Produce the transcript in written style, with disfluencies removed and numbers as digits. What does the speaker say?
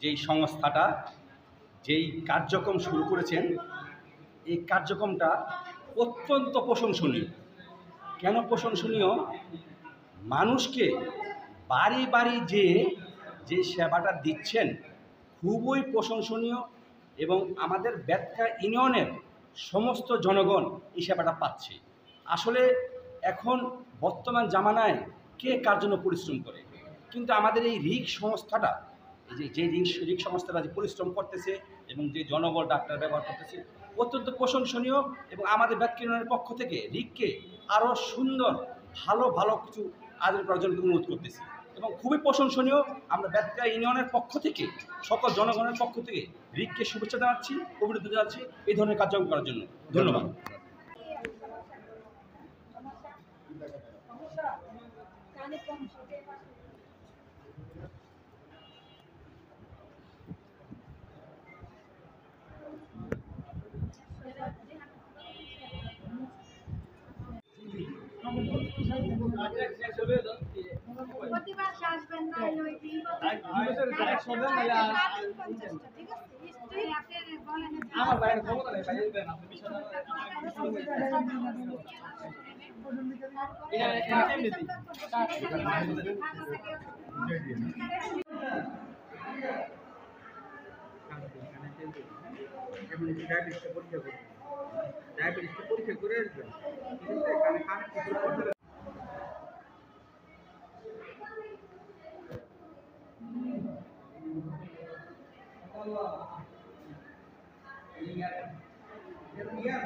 যেই সংস্থাটা যেই কার্যক্রম শুরু করেছেন, এই কার্যক্রমটা অত্যন্ত প্রশংসনীয়। কেন প্রশংসনীয়? মানুষকে বাড়ি বাড়ি যে সেবাটা দিচ্ছেন খুবই প্রশংসনীয়, এবং আমাদের বেতকা ইউনিয়নের সমস্ত জনগণ এই সেবাটা পাচ্ছে। আসলে এখন বর্তমান জামানায় কে কার জন্য পরিশ্রম করে, কিন্তু আমাদের এই রিক সংস্থাটা, এই যে রিক সংস্থাটা যে পরিশ্রম করতেছে এবং যে জনবল ডাক্তার ব্যবহার করতেছে অত্যন্ত প্রশংসনীয়। এবং আমাদের বেতকা ইউনিয়নের পক্ষ থেকে রিককে আরও সুন্দর ভালো ভালো কিছু আয়োজন করার জন্য অনুরোধ করতেছি, এবং খুবই প্রশংসনীয়। আমরা বেতকা ইউনিয়নের পক্ষ থেকে সকল জনগণের পক্ষ থেকে রিককে শুভেচ্ছা জানাচ্ছি, অভিনন্দন জানাচ্ছি এই ধরনের কার্যক্রম করার জন্য। ধন্যবাদ। প্রতিবার আসবেন না ওই ঠিক আছে আমার বাইরে ক্ষমতা নেই ভাই দেন আপনি বিষয় ডায়াবেটিসটা পরীক্ষা করে আসবেন, ঠিক আছে? কানে কানে Allah. Iya, ya,